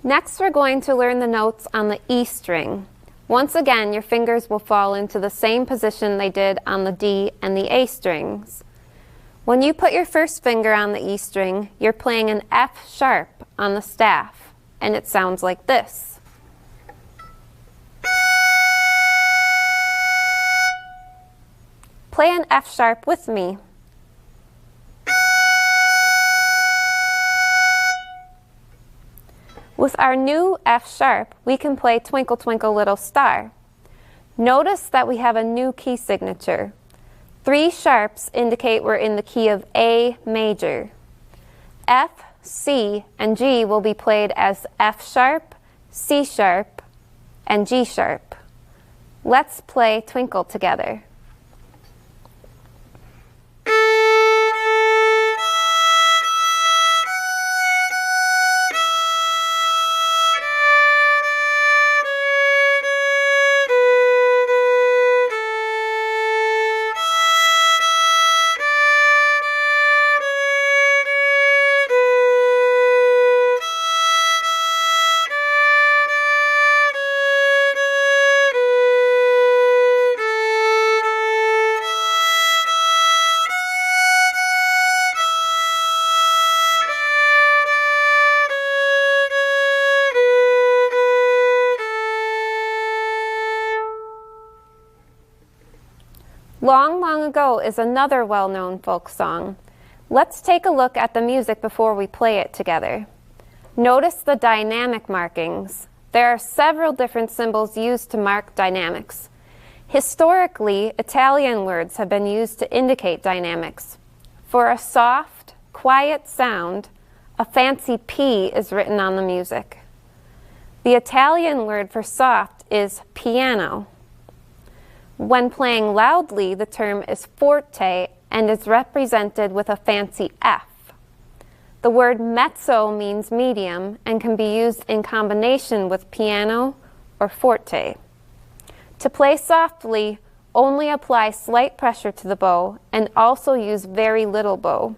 Next, we're going to learn the notes on the E string. Once again, your fingers will fall into the same position they did on the D and the A strings. When you put your first finger on the E string, you're playing an F sharp on the staff, and it sounds like this. Play an F sharp with me. With our new F sharp, we can play Twinkle Twinkle Little Star. Notice that we have a new key signature. 3 sharps indicate we're in the key of A major. F, C, and G will be played as F sharp, C sharp, and G sharp. Let's play Twinkle together. Long, Long Ago is another well-known folk song. Let's take a look at the music before we play it together. Notice the dynamic markings. There are several different symbols used to mark dynamics. Historically, Italian words have been used to indicate dynamics. For a soft, quiet sound, a fancy P is written on the music. The Italian word for soft is piano. When playing loudly, the term is forte and is represented with a fancy F. The word mezzo means medium and can be used in combination with piano or forte. To play softly, only apply slight pressure to the bow and also use very little bow.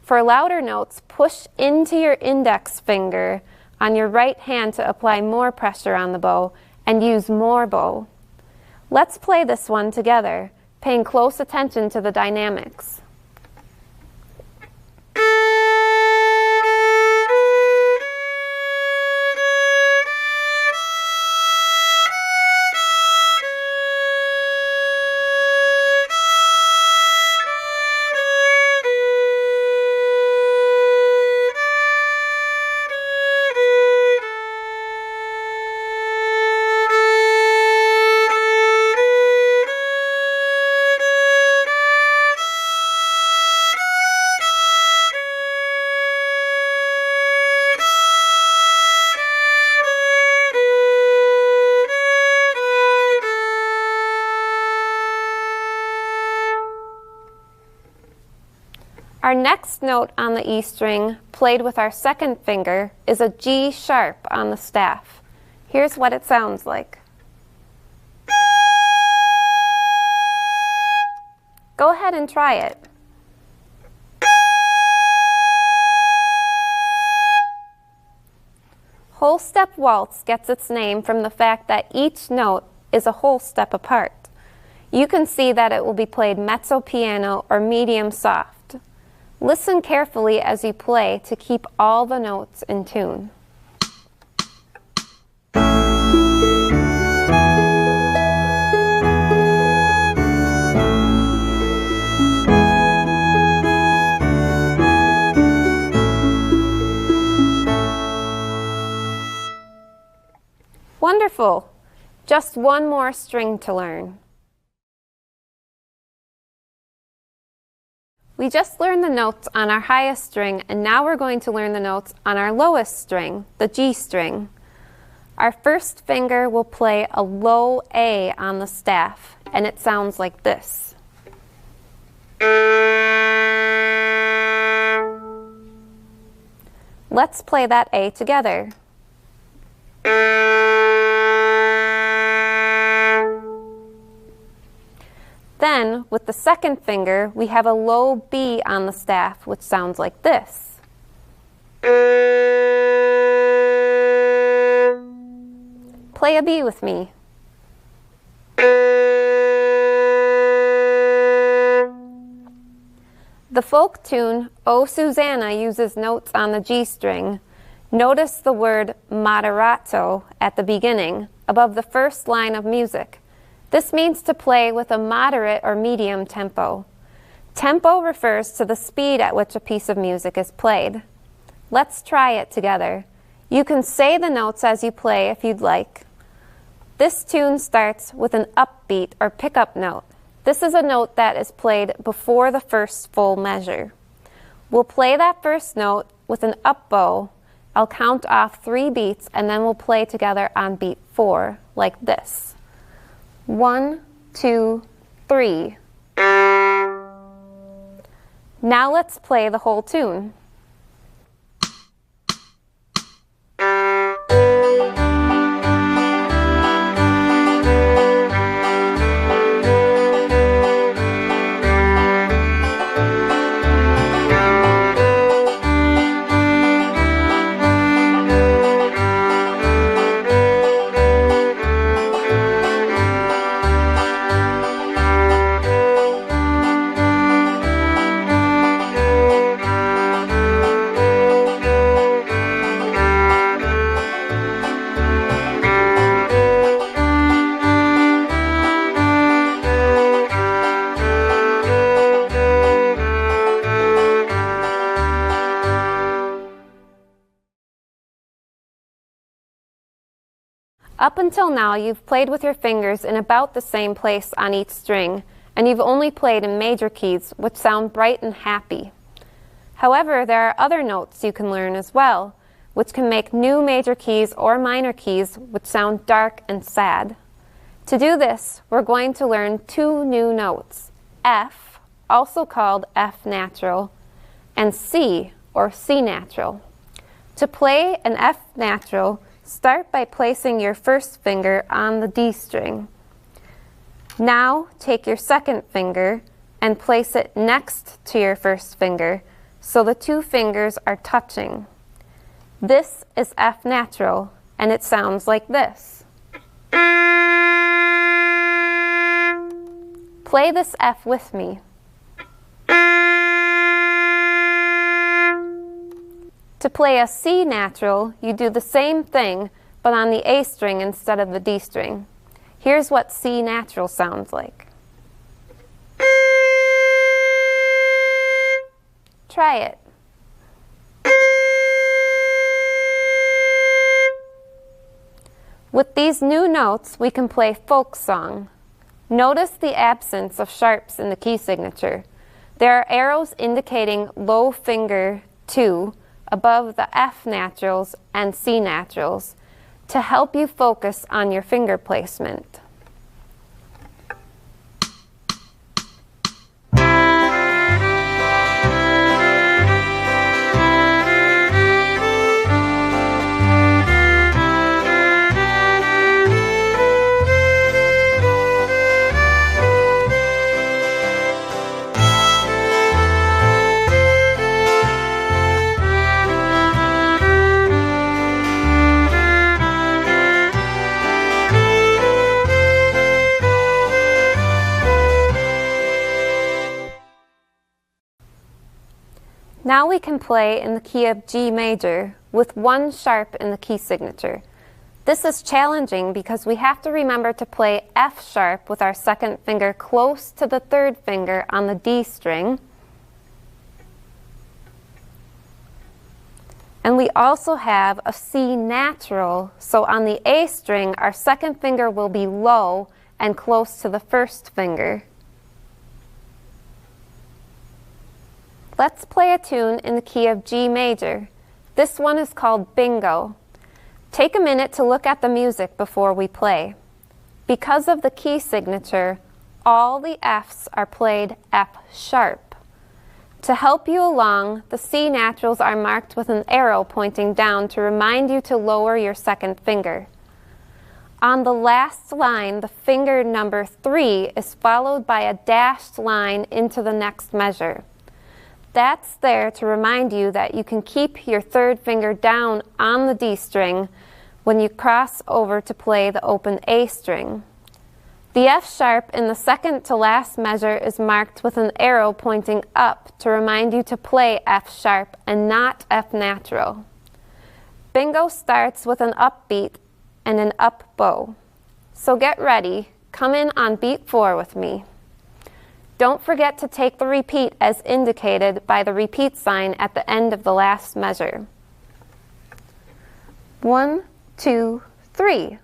For louder notes, push into your index finger on your right hand to apply more pressure on the bow and use more bow. Let's play this one together, paying close attention to the dynamics. Our next note on the E string, played with our second finger, is a G sharp on the staff. Here's what it sounds like. Go ahead and try it. Whole step waltz gets its name from the fact that each note is a whole step apart. You can see that it will be played mezzo piano or medium soft. Listen carefully as you play to keep all the notes in tune. Wonderful! Just one more string to learn. We just learned the notes on our highest string, and now we're going to learn the notes on our lowest string, the G string. Our first finger will play a low A on the staff, and it sounds like this. Let's play that A together. Then, with the second finger, we have a low B on the staff, which sounds like this. Play a B with me. The folk tune, "Oh Susanna," uses notes on the G string. Notice the word moderato at the beginning, above the first line of music. This means to play with a moderate or medium tempo. Tempo refers to the speed at which a piece of music is played. Let's try it together. You can say the notes as you play if you'd like. This tune starts with an upbeat or pickup note. This is a note that is played before the first full measure. We'll play that first note with an up bow. I'll count off 3 beats and then we'll play together on beat 4, like this. 1, 2, 3. Now let's play the whole tune. Up until now, you've played with your fingers in about the same place on each string, and you've only played in major keys, which sound bright and happy. However, there are other notes you can learn as well, which can make new major keys or minor keys which sound dark and sad. To do this, we're going to learn 2 new notes, F, also called F natural, and C, or C natural. To play an F natural, start by placing your first finger on the D string. Now take your second finger and place it next to your first finger so the 2 fingers are touching. This is F natural, and it sounds like this. Play this F with me. To play a C natural, you do the same thing, but on the A string instead of the D string. Here's what C natural sounds like. Try it. With these new notes, we can play folk song. Notice the absence of sharps in the key signature. There are arrows indicating low finger 2 above the F naturals and C naturals to help you focus on your finger placement. Now we can play in the key of G major with 1 sharp in the key signature. This is challenging because we have to remember to play F sharp with our second finger close to the 3rd finger on the D string. And we also have a C natural, so on the A string, our second finger will be low and close to the 1st finger. Let's play a tune in the key of G major. This one is called Bingo. Take a minute to look at the music before we play. Because of the key signature, all the Fs are played F sharp. To help you along, the C naturals are marked with an arrow pointing down to remind you to lower your second finger. On the last line, the finger number 3 is followed by a dashed line into the next measure. That's there to remind you that you can keep your 3rd finger down on the D string when you cross over to play the open A string. The F sharp in the second to last measure is marked with an arrow pointing up to remind you to play F sharp and not F natural. Bingo starts with an upbeat and an up bow. So get ready, come in on beat 4 with me. Don't forget to take the repeat as indicated by the repeat sign at the end of the last measure. 1, 2, 3.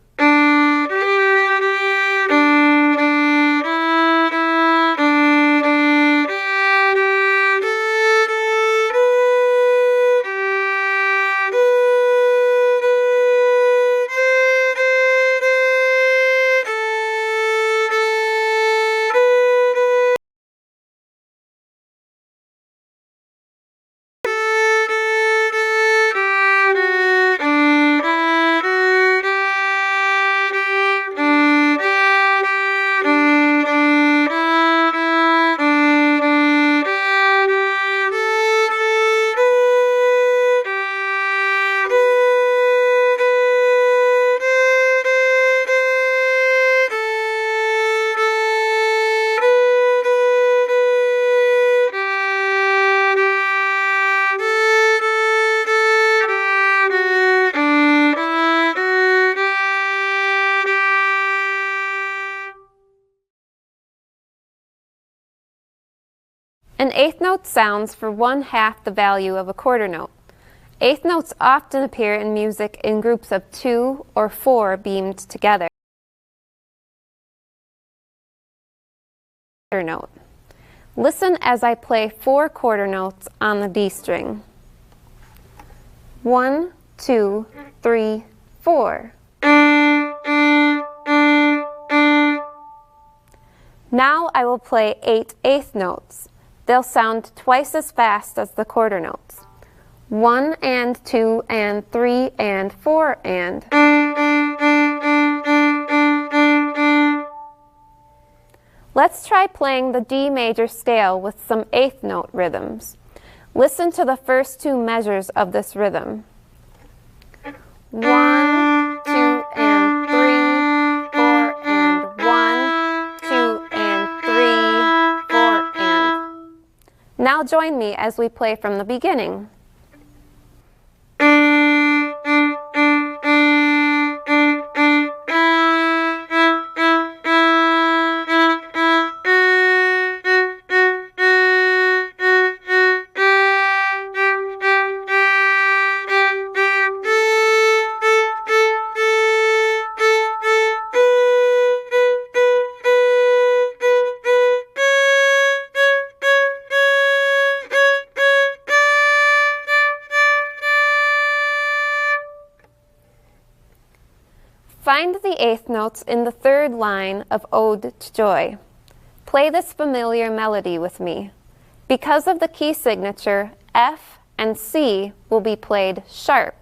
An eighth note sounds for 1/2 the value of a quarter note. Eighth notes often appear in music in groups of 2 or 4 beamed together. Note. Listen as I play 4 quarter notes on the D string. 1, 2, 3, 4. Now I will play 8 eighth notes. They'll sound twice as fast as the quarter notes. 1 and 2 and 3 and 4 and. Let's try playing the D major scale with some eighth note rhythms. Listen to the first 2 measures of this rhythm. 1, 2 and 3, 4 and 1, 2 and 3, 4 and. Now join me as we play from the beginning. Find the eighth notes in the third line of Ode to Joy. Play this familiar melody with me. Because of the key signature, F and C will be played sharp.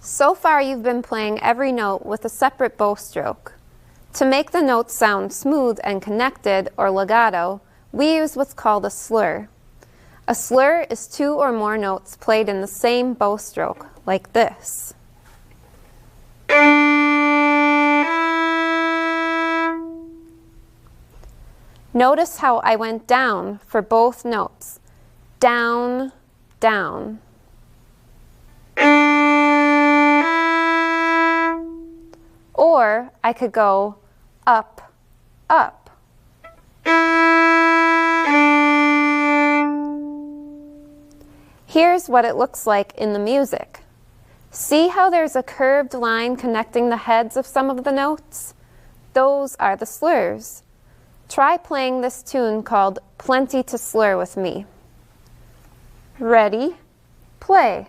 So far you've been playing every note with a separate bow stroke. To make the notes sound smooth and connected, or legato, we use what's called a slur. A slur is 2 or more notes played in the same bow stroke, like this. Notice how I went down for both notes. Down, down. Or I could go up, up. Here's what it looks like in the music. See how there's a curved line connecting the heads of some of the notes? Those are the slurs. Try playing this tune called Plenty to Slur with me. Ready? Play.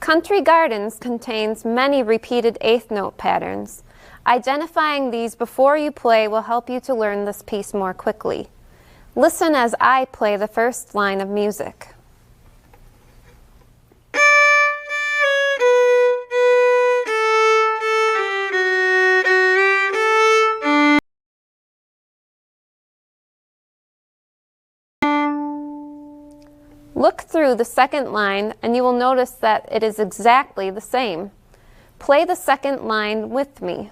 Country Gardens contains many repeated eighth note patterns. Identifying these before you play will help you to learn this piece more quickly. Listen as I play the first line of music. Look through the second line and you will notice that it is exactly the same. Play the second line with me.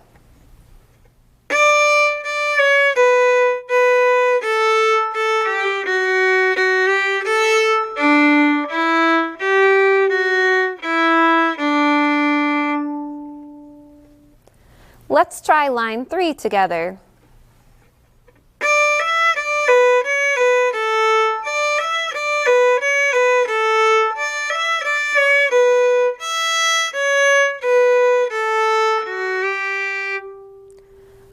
Let's try line 3 together.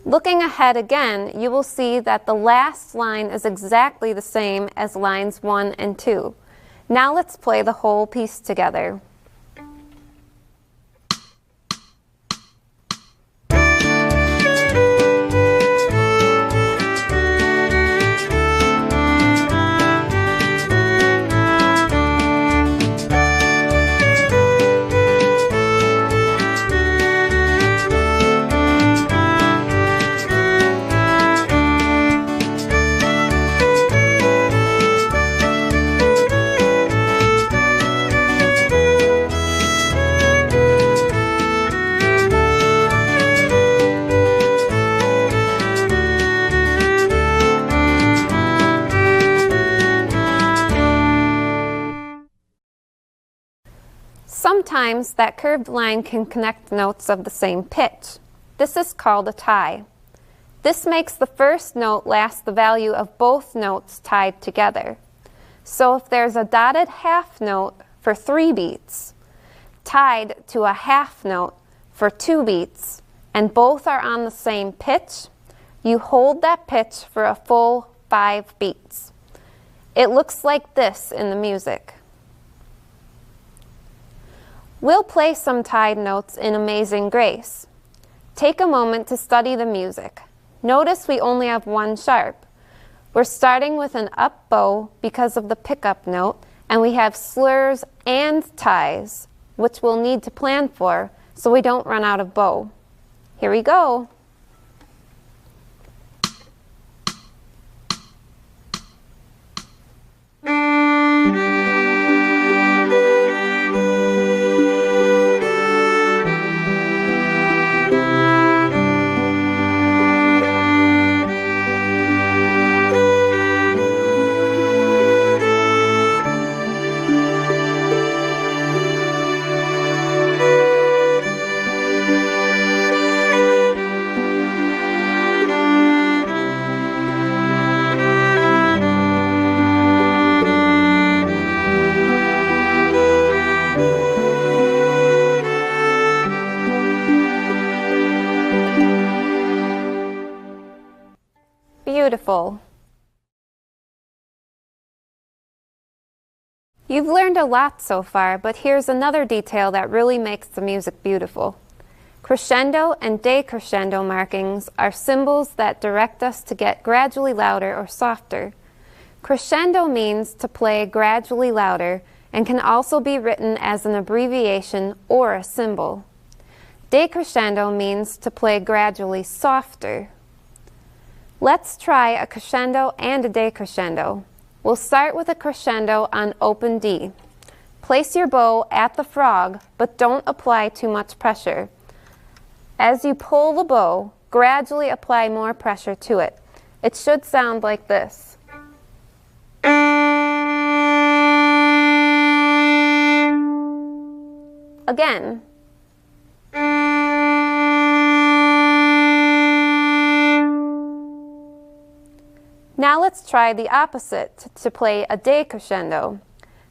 Looking ahead again, you will see that the last line is exactly the same as lines 1 and 2. Now let's play the whole piece together. Sometimes that curved line can connect notes of the same pitch. This is called a tie. This makes the first note last the value of both notes tied together. So if there's a dotted half note for 3 beats, tied to a half note for 2 beats, and both are on the same pitch, you hold that pitch for a full 5 beats. It looks like this in the music. We'll play some tied notes in Amazing Grace. Take a moment to study the music. Notice we only have 1 sharp. We're starting with an up bow because of the pickup note, and we have slurs and ties, which we'll need to plan for so we don't run out of bow. Here we go. Beautiful. You've learned a lot so far, but here's another detail that really makes the music beautiful. Crescendo and decrescendo markings are symbols that direct us to get gradually louder or softer. Crescendo means to play gradually louder and can also be written as an abbreviation or a symbol. Decrescendo means to play gradually softer. Let's try a crescendo and a decrescendo. We'll start with a crescendo on open D. Place your bow at the frog, but don't apply too much pressure. As you pull the bow, gradually apply more pressure to it. It should sound like this. Again. Now let's try the opposite to play a decrescendo.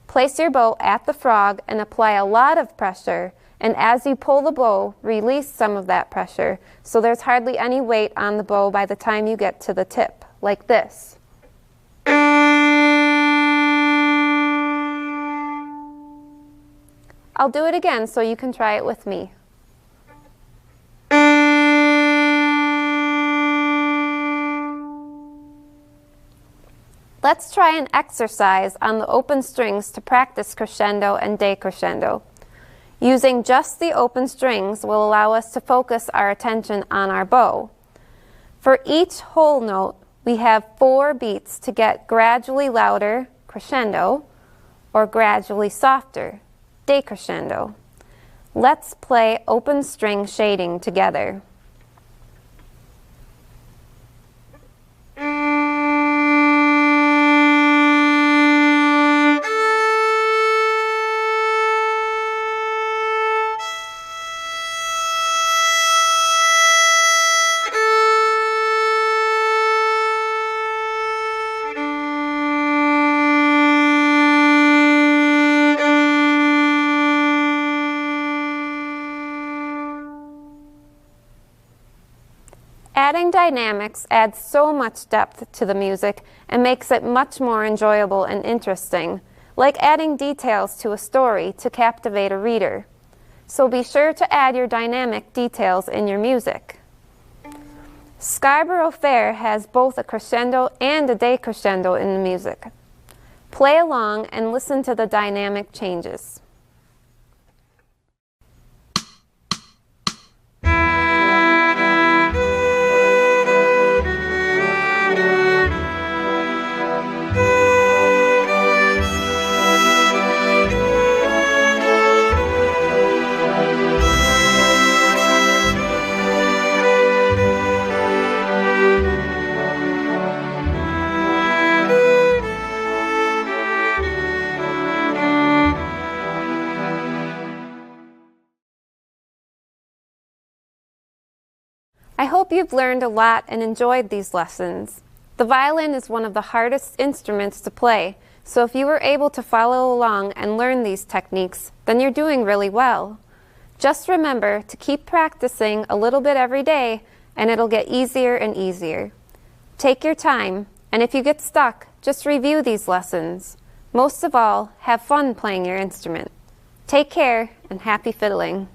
Place your bow at the frog and apply a lot of pressure, and as you pull the bow, release some of that pressure, so there's hardly any weight on the bow by the time you get to the tip, like this. I'll do it again so you can try it with me. Let's try an exercise on the open strings to practice crescendo and decrescendo. Using just the open strings will allow us to focus our attention on our bow. For each whole note, we have 4 beats to get gradually louder, crescendo, or gradually softer, decrescendo. Let's play open string shading together. Adding dynamics adds so much depth to the music and makes it much more enjoyable and interesting, like adding details to a story to captivate a reader. So be sure to add your dynamic details in your music. Scarborough Fair has both a crescendo and a decrescendo in the music. Play along and listen to the dynamic changes. I hope you've learned a lot and enjoyed these lessons. The violin is one of the hardest instruments to play, so if you were able to follow along and learn these techniques, then you're doing really well. Just remember to keep practicing a little bit every day, and it'll get easier and easier. Take your time, and if you get stuck, just review these lessons. Most of all, have fun playing your instrument. Take care, and happy fiddling.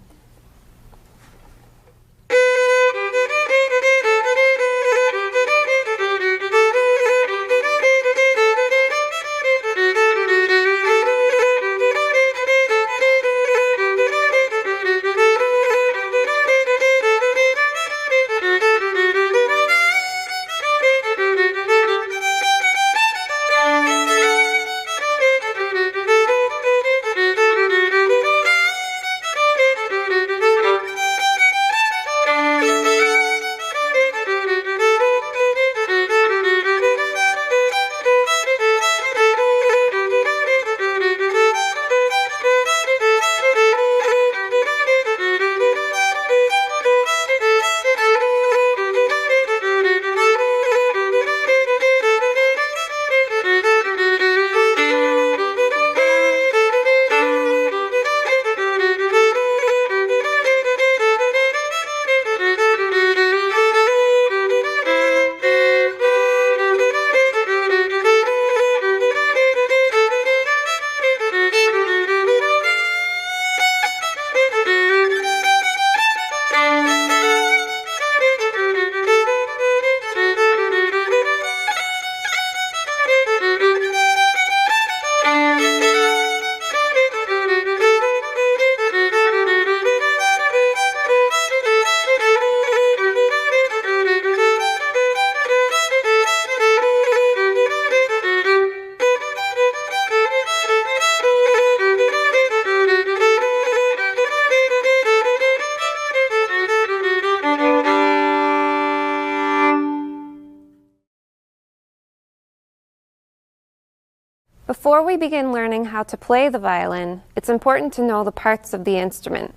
Before we begin learning how to play the violin, it's important to know the parts of the instrument.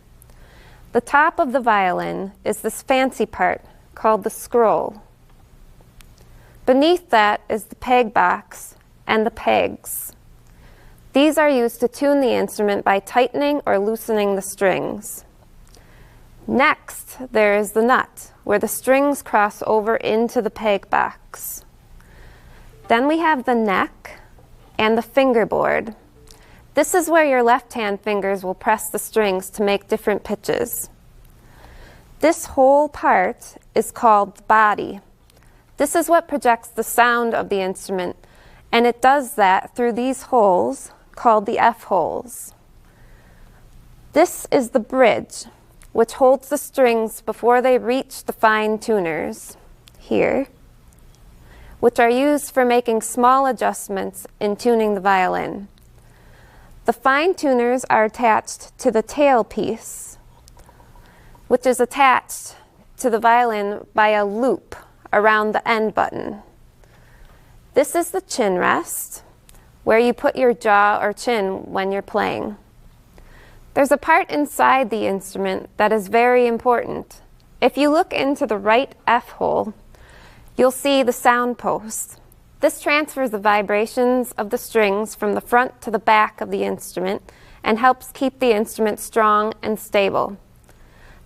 The top of the violin is this fancy part called the scroll. Beneath that is the peg box and the pegs. These are used to tune the instrument by tightening or loosening the strings. Next, there is the nut, where the strings cross over into the peg box. Then we have the neck and the fingerboard. This is where your left-hand fingers will press the strings to make different pitches. This whole part is called the body. This is what projects the sound of the instrument, and it does that through these holes called the F-holes. This is the bridge, which holds the strings before they reach the fine tuners, here, which are used for making small adjustments in tuning the violin. The fine tuners are attached to the tailpiece, which is attached to the violin by a loop around the end button. This is the chin rest, where you put your jaw or chin when you're playing. There's a part inside the instrument that is very important. If you look into the right F hole, you'll see the sound post. This transfers the vibrations of the strings from the front to the back of the instrument and helps keep the instrument strong and stable.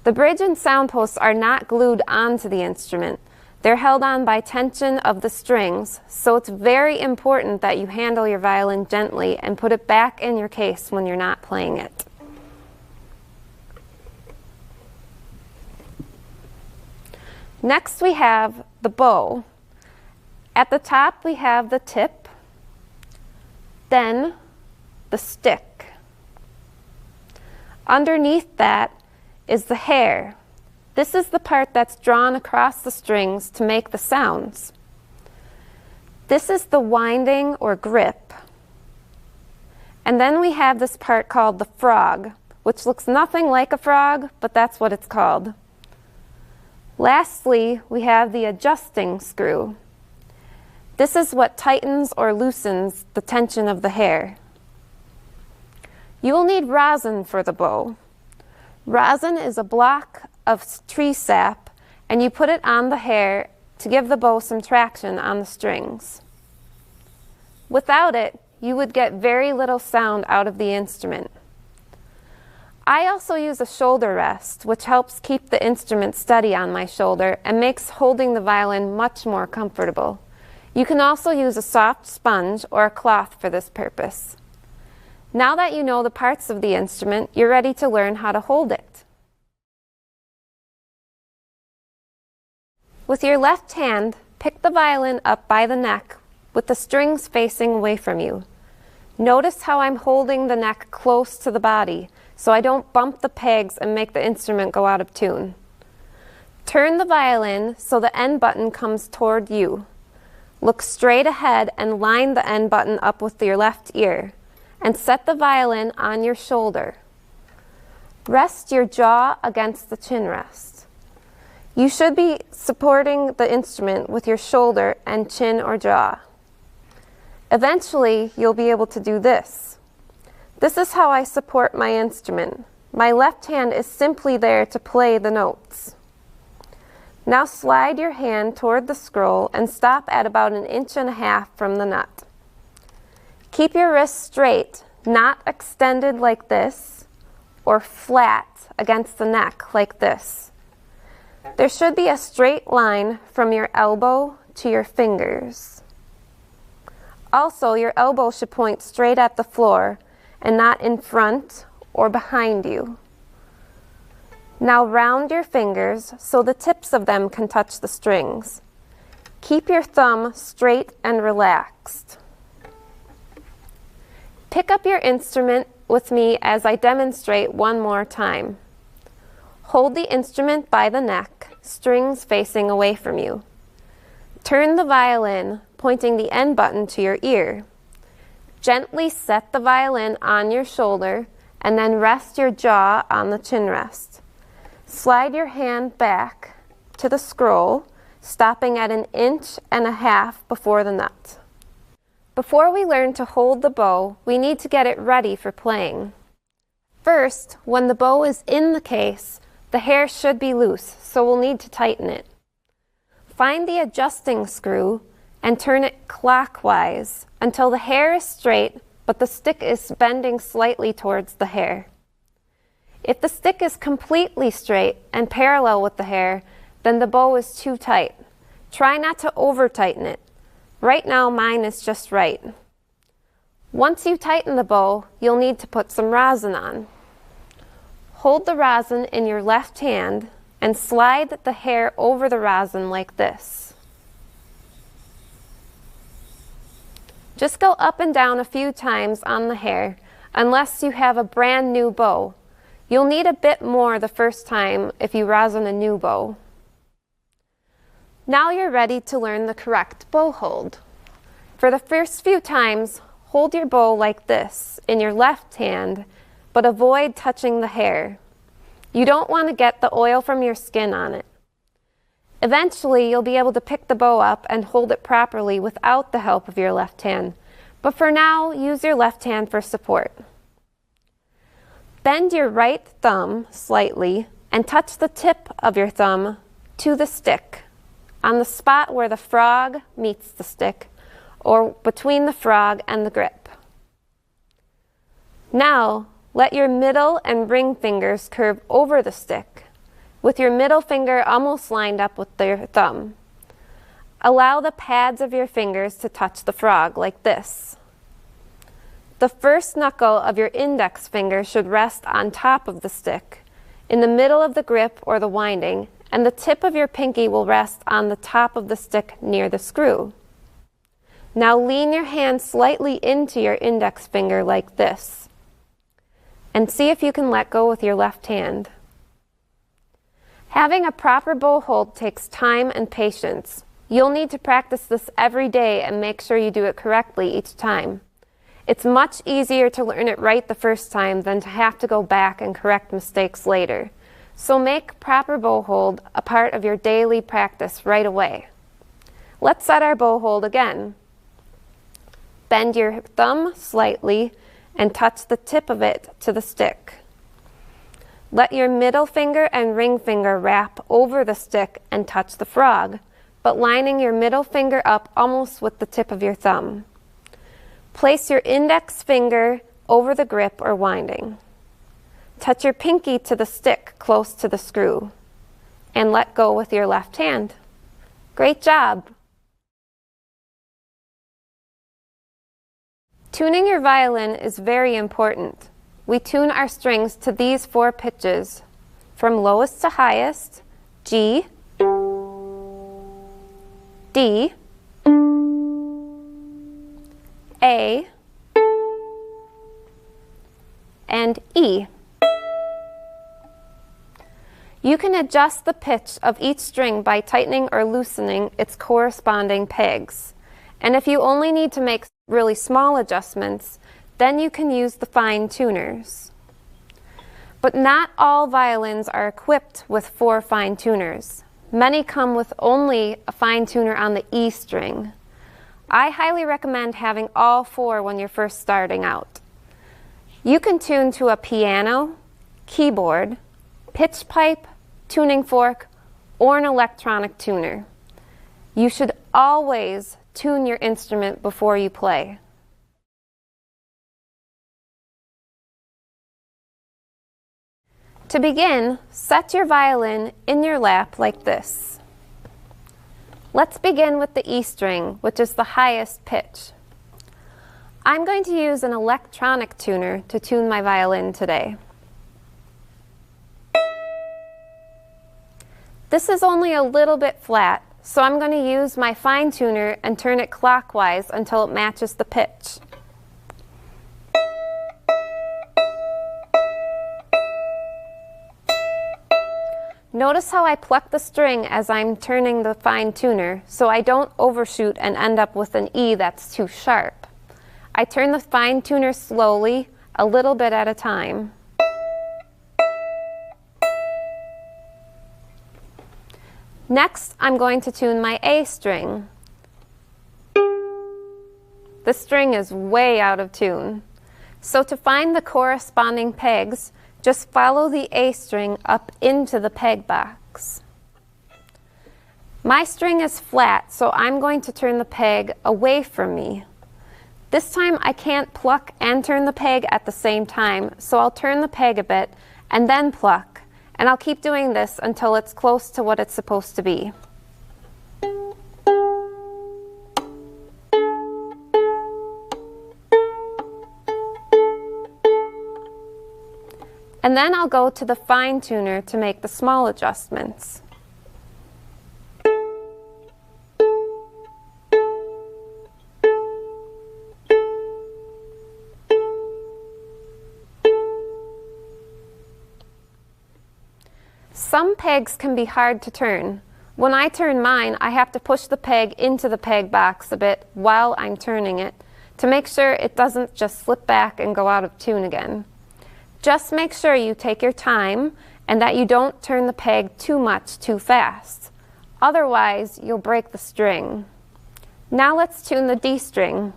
The bridge and sound posts are not glued onto the instrument. They're held on by tension of the strings, so it's very important that you handle your violin gently and put it back in your case when you're not playing it. Next we have the bow. At the top we have the tip, then the stick. Underneath that is the hair. This is the part that's drawn across the strings to make the sounds. This is the winding or grip. And then we have this part called the frog, which looks nothing like a frog, but that's what it's called. Lastly, we have the adjusting screw. This is what tightens or loosens the tension of the hair. You will need rosin for the bow. Rosin is a block of tree sap, and you put it on the hair to give the bow some traction on the strings. Without it, you would get very little sound out of the instrument. I also use a shoulder rest, which helps keep the instrument steady on my shoulder and makes holding the violin much more comfortable. You can also use a soft sponge or a cloth for this purpose. Now that you know the parts of the instrument, you're ready to learn how to hold it. With your left hand, pick the violin up by the neck with the strings facing away from you. Notice how I'm holding the neck close to the body, so I don't bump the pegs and make the instrument go out of tune. Turn the violin so the end button comes toward you. Look straight ahead and line the end button up with your left ear, and set the violin on your shoulder. Rest your jaw against the chin rest. You should be supporting the instrument with your shoulder and chin or jaw. Eventually, you'll be able to do this. This is how I support my instrument. My left hand is simply there to play the notes. Now slide your hand toward the scroll and stop at about 1.5 inches from the nut. Keep your wrist straight, not extended like this, or flat against the neck like this. There should be a straight line from your elbow to your fingers. Also, your elbow should point straight at the floor and not in front or behind you. Now round your fingers so the tips of them can touch the strings. Keep your thumb straight and relaxed. Pick up your instrument with me as I demonstrate one more time. Hold the instrument by the neck, strings facing away from you. Turn the violin, pointing the end button to your ear. Gently set the violin on your shoulder and then rest your jaw on the chin rest. Slide your hand back to the scroll, stopping at 1.5 inches before the nut. Before we learn to hold the bow, we need to get it ready for playing. First, when the bow is in the case, the hair should be loose, so we'll need to tighten it. Find the adjusting screw and turn it clockwise until the hair is straight, but the stick is bending slightly towards the hair. If the stick is completely straight and parallel with the hair, then the bow is too tight. Try not to over-tighten it. Right now, mine is just right. Once you tighten the bow, you'll need to put some rosin on. Hold the rosin in your left hand and slide the hair over the rosin like this. Just go up and down a few times on the hair, unless you have a brand new bow. You'll need a bit more the first time if you rosin a new bow. Now you're ready to learn the correct bow hold. For the first few times, hold your bow like this in your left hand, but avoid touching the hair. You don't want to get the oil from your skin on it. Eventually, you'll be able to pick the bow up and hold it properly without the help of your left hand. But for now, use your left hand for support. Bend your right thumb slightly and touch the tip of your thumb to the stick, on the spot where the frog meets the stick, or between the frog and the grip. Now, let your middle and ring fingers curve over the stick, with your middle finger almost lined up with your thumb. Allow the pads of your fingers to touch the frog like this. The first knuckle of your index finger should rest on top of the stick, in the middle of the grip or the winding, and the tip of your pinky will rest on the top of the stick near the screw. Now lean your hand slightly into your index finger like this, and see if you can let go with your left hand. Having a proper bow hold takes time and patience. You'll need to practice this every day and make sure you do it correctly each time. It's much easier to learn it right the first time than to have to go back and correct mistakes later. So make proper bow hold a part of your daily practice right away. Let's set our bow hold again. Bend your thumb slightly and touch the tip of it to the stick. Let your middle finger and ring finger wrap over the stick and touch the frog, but lining your middle finger up almost with the tip of your thumb. Place your index finger over the grip or winding. Touch your pinky to the stick close to the screw, and let go with your left hand. Great job! Tuning your violin is very important. We tune our strings to these 4 pitches, from lowest to highest: G, D, A, and E. You can adjust the pitch of each string by tightening or loosening its corresponding pegs. And if you only need to make really small adjustments, then you can use the fine tuners. But not all violins are equipped with 4 fine tuners. Many come with only a fine tuner on the E string. I highly recommend having all 4 when you're first starting out. You can tune to a piano, keyboard, pitch pipe, tuning fork, or an electronic tuner. You should always tune your instrument before you play. To begin, set your violin in your lap like this. Let's begin with the E string, which is the highest pitch. I'm going to use an electronic tuner to tune my violin today. This is only a little bit flat, so I'm going to use my fine tuner and turn it clockwise until it matches the pitch. Notice how I pluck the string as I'm turning the fine tuner, so I don't overshoot and end up with an E that's too sharp. I turn the fine tuner slowly, a little bit at a time. Next, I'm going to tune my A string. the string is way out of tune. So to find the corresponding pegs, just follow the A string up into the peg box. My string is flat, so I'm going to turn the peg away from me. This time I can't pluck and turn the peg at the same time, so I'll turn the peg a bit and then pluck, and I'll keep doing this until it's close to what it's supposed to be. And then I'll go to the fine tuner to make the small adjustments. Some pegs can be hard to turn. When I turn mine, I have to push the peg into the peg box a bit while I'm turning it to make sure it doesn't just slip back and go out of tune again. Just make sure you take your time and that you don't turn the peg too much too fast. Otherwise, you'll break the string. Now let's tune the D string.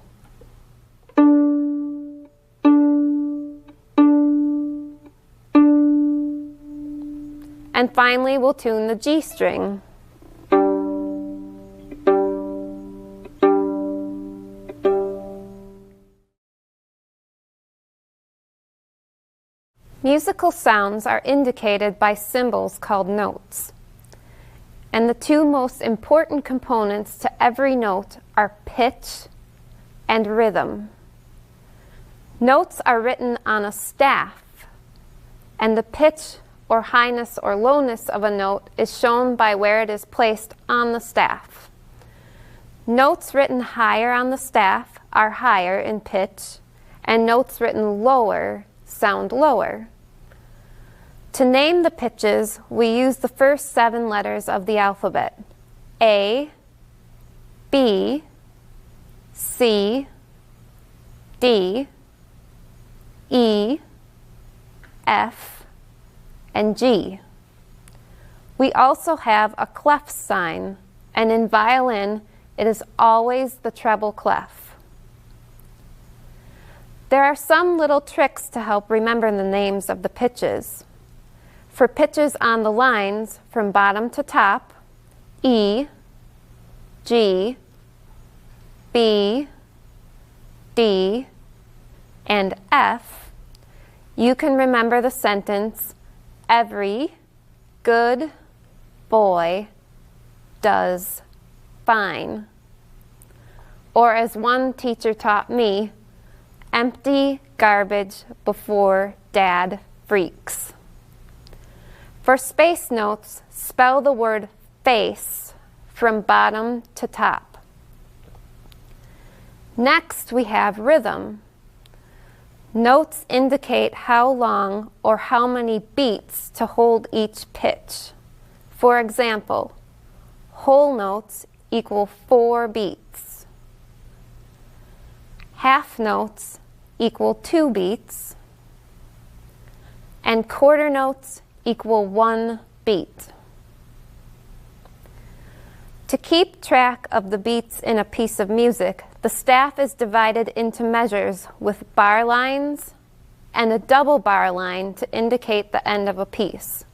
And finally, we'll tune the G string. Musical sounds are indicated by symbols called notes. And the two most important components to every note are pitch and rhythm. Notes are written on a staff, and the pitch or highness or lowness of a note is shown by where it is placed on the staff. Notes written higher on the staff are higher in pitch, and notes written lower sound lower. To name the pitches, we use the first 7 letters of the alphabet: A, B, C, D, E, F, and G. We also have a clef sign, and in violin, it is always the treble clef. There are some little tricks to help remember the names of the pitches. For pitches on the lines from bottom to top, E, G, B, D, and F, you can remember the sentence, "Every good boy does fine." Or as one teacher taught me, empty garbage before dad freaks. For space notes, spell the word face from bottom to top. Next, we have rhythm. Notes indicate how long or how many beats to hold each pitch. For example, whole notes equal 4 beats. Half notes equal 2 beats. And quarter notes equal 1 beat. To keep track of the beats in a piece of music, the staff is divided into measures with bar lines and a double bar line to indicate the end of a piece.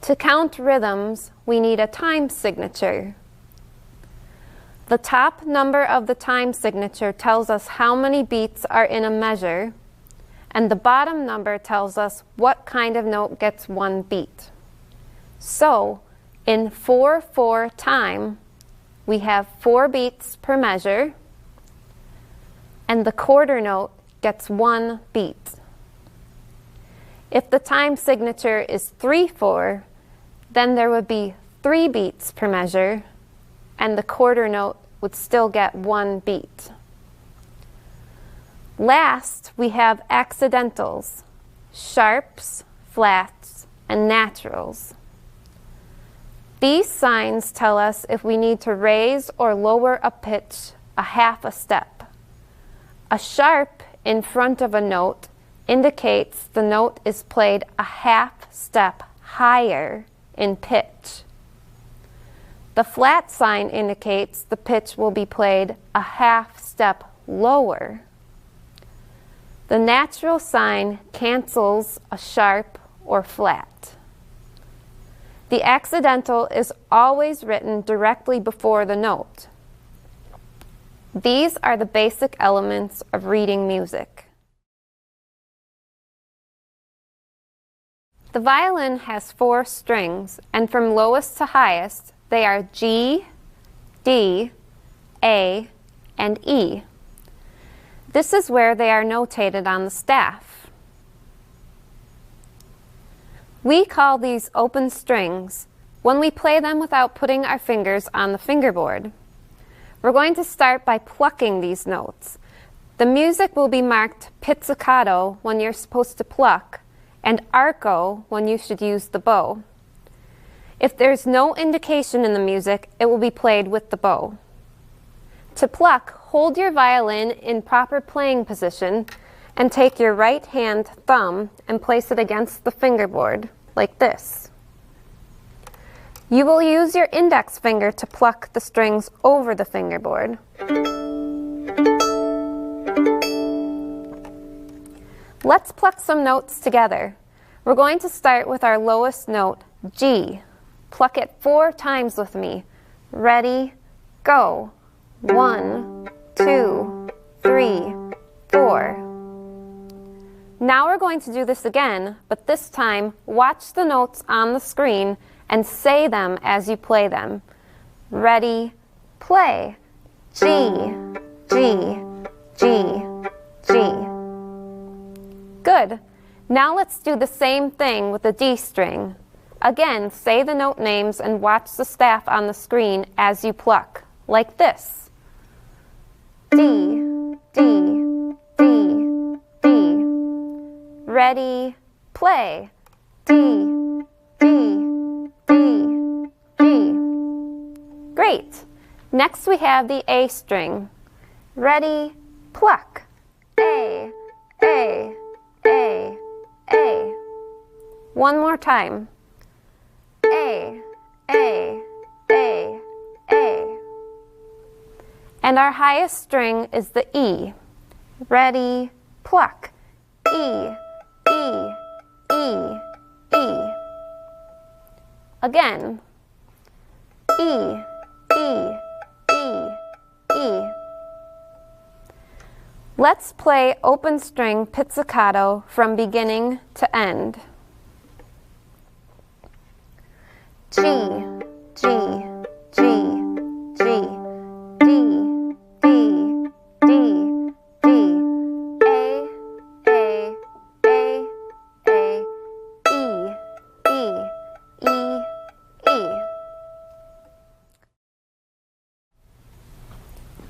To count rhythms, we need a time signature. The top number of the time signature tells us how many beats are in a measure, and the bottom number tells us what kind of note gets 1 beat. So, in 4/4 time, we have 4 beats per measure, and the quarter note gets 1 beat. If the time signature is 3/4, then there would be 3 beats per measure, and the quarter note would still get 1 beat. Last, we have accidentals, sharps, flats, and naturals. These signs tell us if we need to raise or lower a pitch a half a step. A sharp in front of a note indicates the note is played a half step higher in pitch. The flat sign indicates the pitch will be played a half step lower. The natural sign cancels a sharp or flat. The accidental is always written directly before the note. These are the basic elements of reading music. The violin has 4 strings, and from lowest to highest, they are G, D, A, and E. This is where they are notated on the staff. We call these open strings when we play them without putting our fingers on the fingerboard. We're going to start by plucking these notes. The music will be marked pizzicato when you're supposed to pluck, and arco when you should use the bow. If there's no indication in the music, it will be played with the bow. To pluck, hold your violin in proper playing position and take your right hand thumb and place it against the fingerboard, like this. You will use your index finger to pluck the strings over the fingerboard. Let's pluck some notes together. We're going to start with our lowest note, G. Pluck it 4 times with me. Ready, go. 1, 2, 3, 4. Now we're going to do this again, but this time watch the notes on the screen and say them as you play them. Ready, play. G, G, G, G. Good. Now let's do the same thing with the D string. Again, say the note names and watch the staff on the screen as you pluck, like this. D, D, D, D. Ready, play. D, D, D, D. Great. Next we have the A string. Ready, pluck. A, A, A, A. One more time. A, A, A, A. And our highest string is the E. Ready, pluck. E, E, E, E. Again. E, E, E, E. Let's play open string pizzicato from beginning to end. G, G, G, G, D, D, D, D, A, A, A, A, E, E, E, E.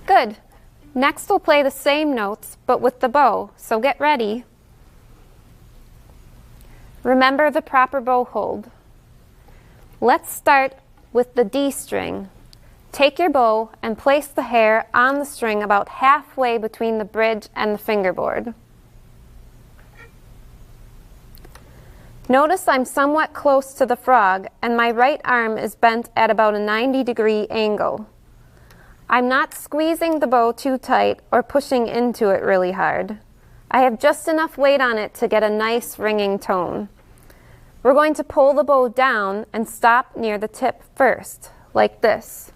Good. Next we'll play the same notes, but with the bow, so get ready. Remember the proper bow hold. Let's start with the D string. Take your bow and place the hair on the string about halfway between the bridge and the fingerboard. Notice I'm somewhat close to the frog and my right arm is bent at about a 90-degree angle. I'm not squeezing the bow too tight or pushing into it really hard. I have just enough weight on it to get a nice ringing tone. We're going to pull the bow down and stop near the tip first, like this.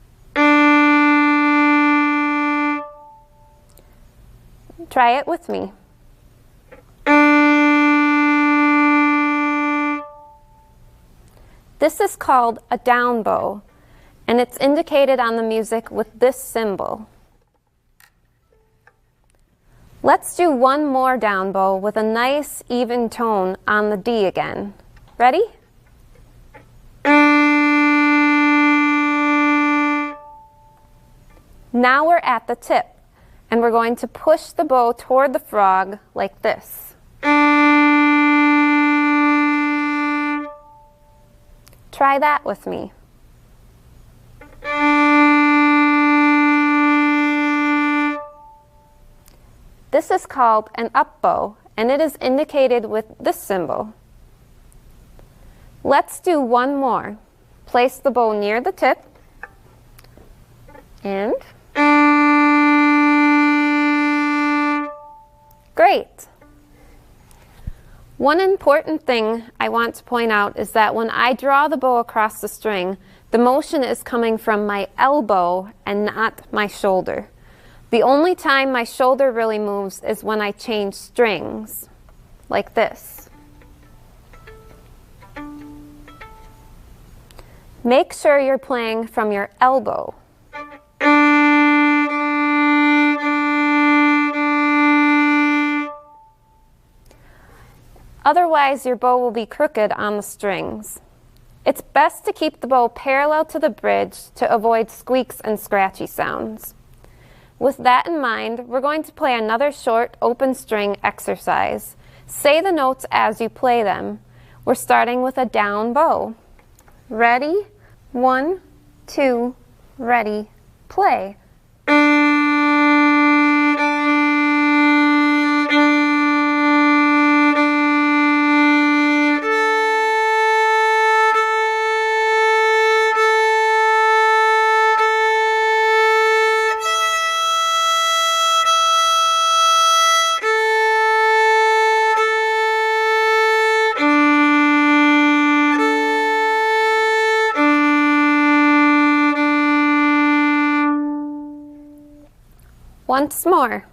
Try it with me. This is called a down bow, and it's indicated on the music with this symbol. Let's do one more down bow with a nice even tone on the D again. Ready? Now we're at the tip, and we're going to push the bow toward the frog like this. Try that with me. This is called an up bow, and it is indicated with this symbol. Let's do one more. Place the bow near the tip, And great. One important thing I want to point out is that when I draw the bow across the string, the motion is coming from my elbow and not my shoulder. The only time my shoulder really moves is when I change strings, like this. Make sure you're playing from your elbow. Otherwise, your bow will be crooked on the strings. It's best to keep the bow parallel to the bridge to avoid squeaks and scratchy sounds. With that in mind, we're going to play another short open string exercise. Say the notes as you play them. We're starting with a down bow. Ready? 1, 2, ready, play. Once more.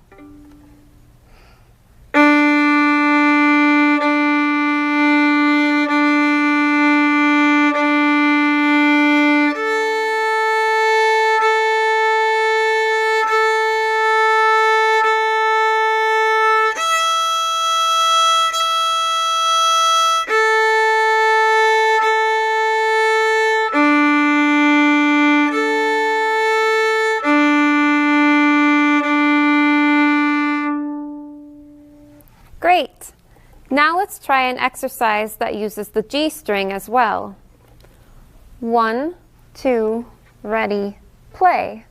Great! Now let's try an exercise that uses the G string as well. 1, 2, ready, play.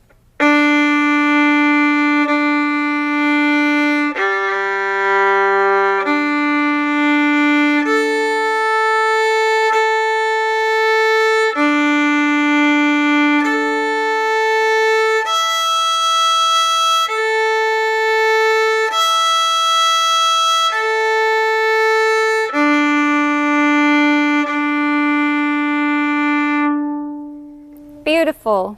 Beautiful.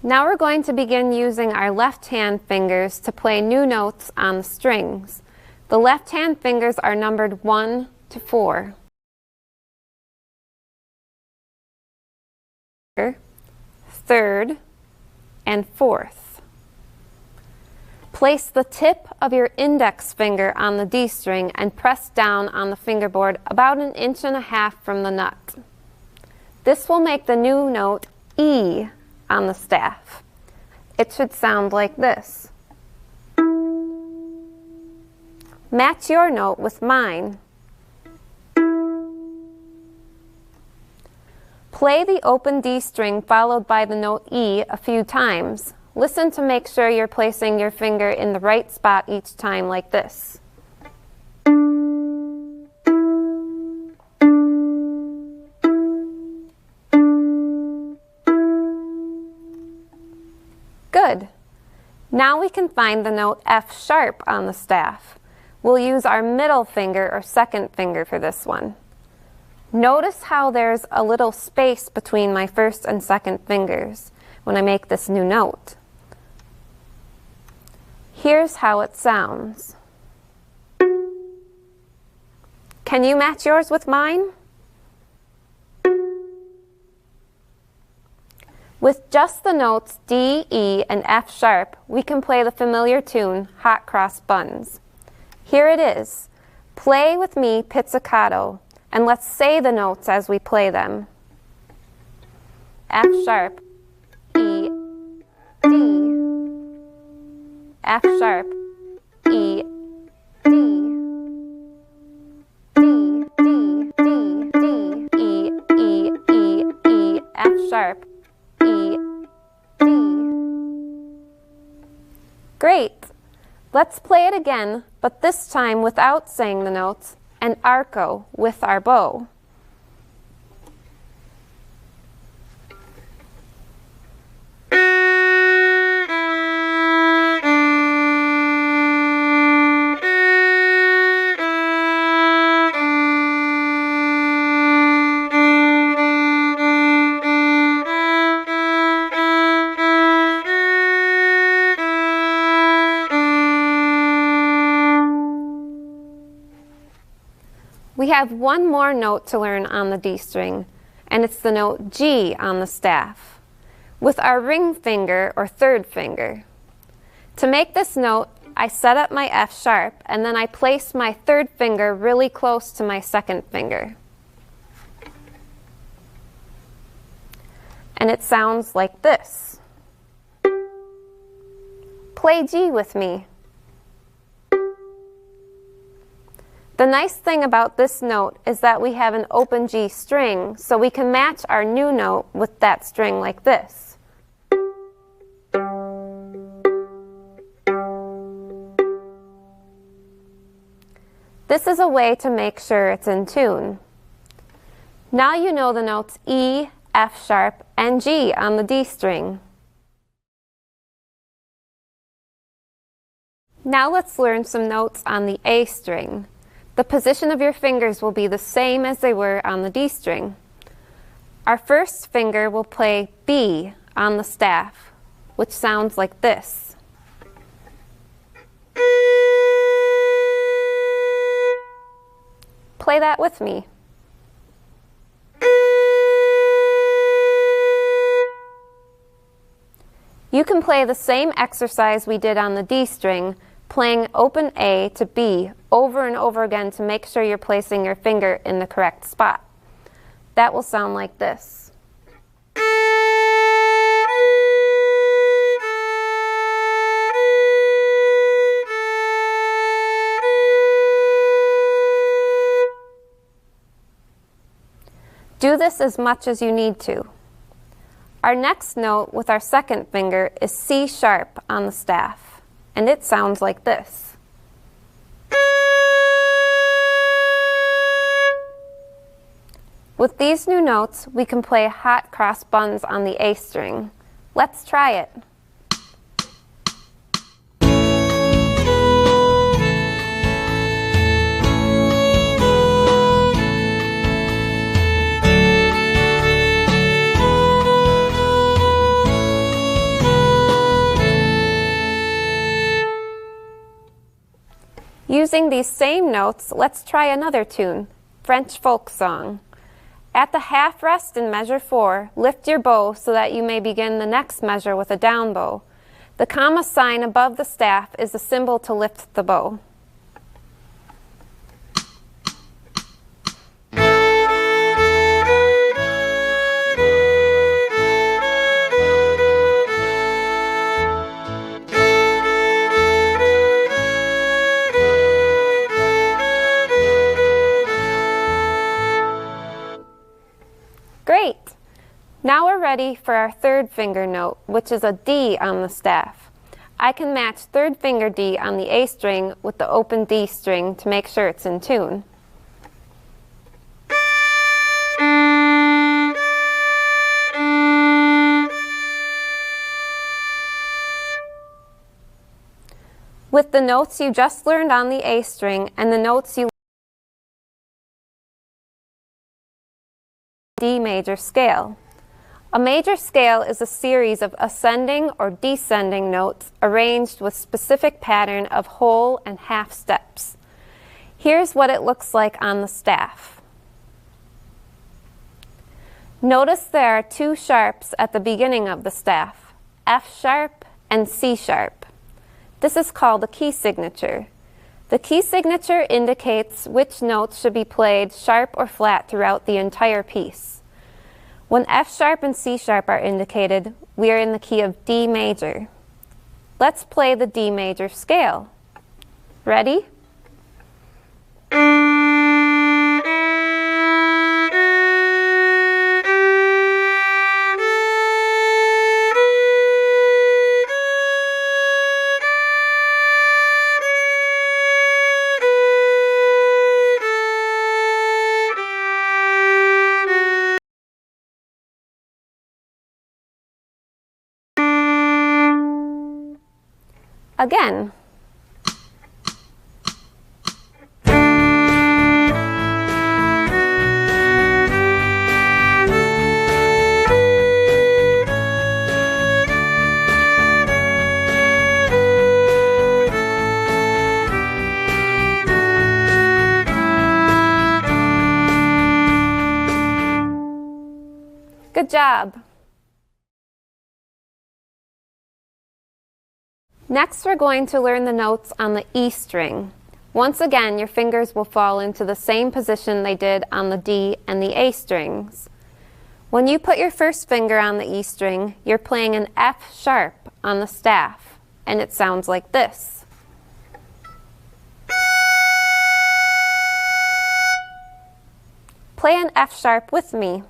Now we're going to begin using our left hand fingers to play new notes on the strings. The left hand fingers are numbered 1 to 4. Third and fourth. Place the tip of your index finger on the D string and press down on the fingerboard about 1.5 inches from the nut. This will make the new note E on the staff. It should sound like this. Match your note with mine. Play the open D string followed by the note E a few times. Listen to make sure you're placing your finger in the right spot each time, like this. Good. Now we can find the note F sharp on the staff. We'll use our middle finger or second finger for this one. Notice how there's a little space between my first and second fingers when I make this new note. Here's how it sounds. Can you match yours with mine? With just the notes D, E, and F sharp, we can play the familiar tune, Hot Cross Buns. Here it is. Play with me pizzicato, and let's say the notes as we play them. F sharp, E, D. F sharp, E, D, D, D, D, D, E, E, E, E, F sharp, E, D. Great! Let's play it again, but this time without saying the notes, and arco with our bow. We have one more note to learn on the D string, and it's the note G on the staff, with our ring finger or third finger. To make this note, I set up my F sharp, and then I place my third finger really close to my second finger. And it sounds like this. Play G with me. The nice thing about this note is that we have an open G string, so we can match our new note with that string like this. This is a way to make sure it's in tune. Now you know the notes E, F sharp, and G on the D string. Now let's learn some notes on the A string. The position of your fingers will be the same as they were on the D string. Our first finger will play B on the staff, which sounds like this. Play that with me. You can play the same exercise we did on the D string, playing open A to B over and over again to make sure you're placing your finger in the correct spot. That will sound like this. Do this as much as you need to. Our next note with our second finger is C sharp on the staff, and it sounds like this. With these new notes, we can play hot cross buns on the A string. Let's try it. Using these same notes, let's try another tune, French folk song. At the half rest in measure 4, lift your bow so that you may begin the next measure with a down bow. The comma sign above the staff is a symbol to lift the bow. Great! Now we're ready for our third finger note, which is a D on the staff. I can match third finger D on the A string with the open D string to make sure it's in tune. With the notes you just learned on the A string and the notes you D major scale. A major scale is a series of ascending or descending notes arranged with specific pattern of whole and half steps. Here's what it looks like on the staff. Notice there are two sharps at the beginning of the staff, F sharp and C sharp. This is called a key signature. The key signature indicates which notes should be played sharp or flat throughout the entire piece. When F sharp and C sharp are indicated, we are in the key of D major. Let's play the D major scale. Ready? Again. Good job! Next, we're going to learn the notes on the E string. Once again, your fingers will fall into the same position they did on the D and the A strings. When you put your first finger on the E string, you're playing an F sharp on the staff, and it sounds like this. Play an F sharp with me.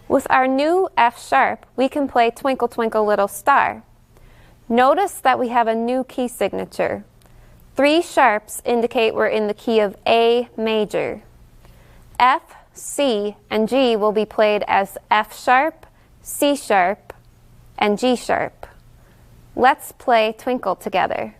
With our new F sharp, we can play Twinkle Twinkle Little Star. Notice that we have a new key signature. 3 sharps indicate we're in the key of A major. F, C, and G will be played as F sharp, C sharp, and G sharp. Let's play Twinkle together.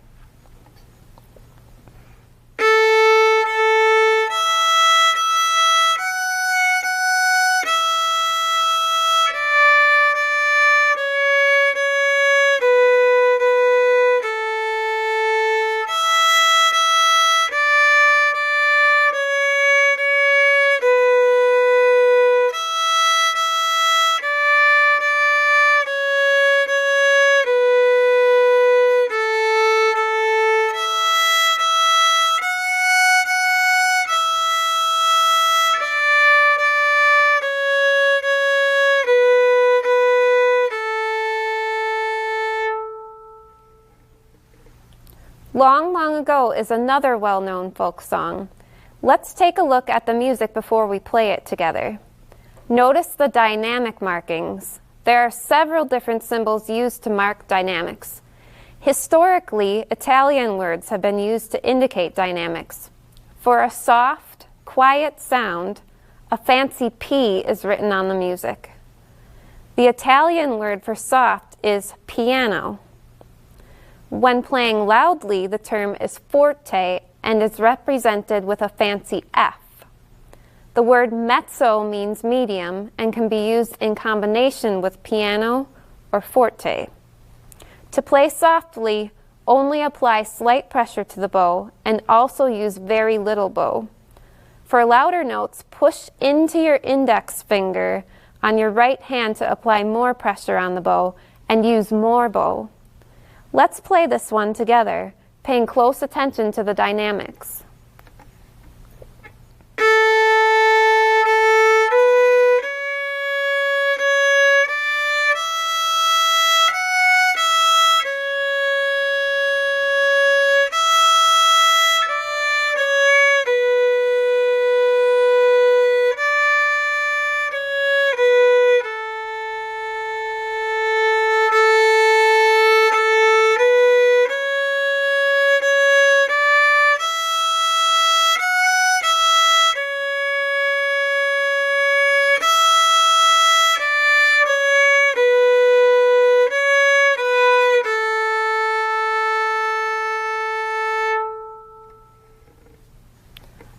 Long, Long Ago is another well-known folk song. Let's take a look at the music before we play it together. Notice the dynamic markings. There are several different symbols used to mark dynamics. Historically, Italian words have been used to indicate dynamics. For a soft, quiet sound, a fancy P is written on the music. The Italian word for soft is piano. When playing loudly, the term is forte and is represented with a fancy F. The word mezzo means medium and can be used in combination with piano or forte. To play softly, only apply slight pressure to the bow and also use very little bow. For louder notes, push into your index finger on your right hand to apply more pressure on the bow and use more bow. Let's play this one together, paying close attention to the dynamics.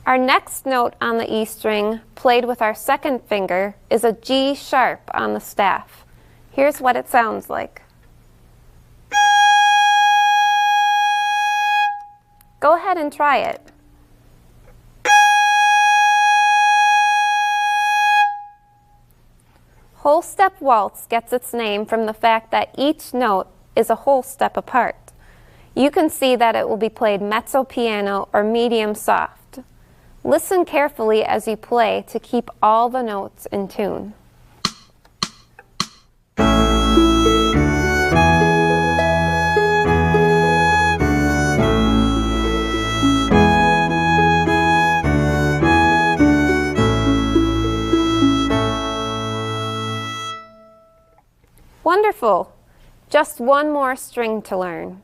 Our next note on the E string, played with our second finger, is a G sharp on the staff. Here's what it sounds like. Go ahead and try it. Whole step waltz gets its name from the fact that each note is a whole step apart. You can see that it will be played mezzo piano or medium soft. Listen carefully as you play to keep all the notes in tune. Wonderful! Just one more string to learn.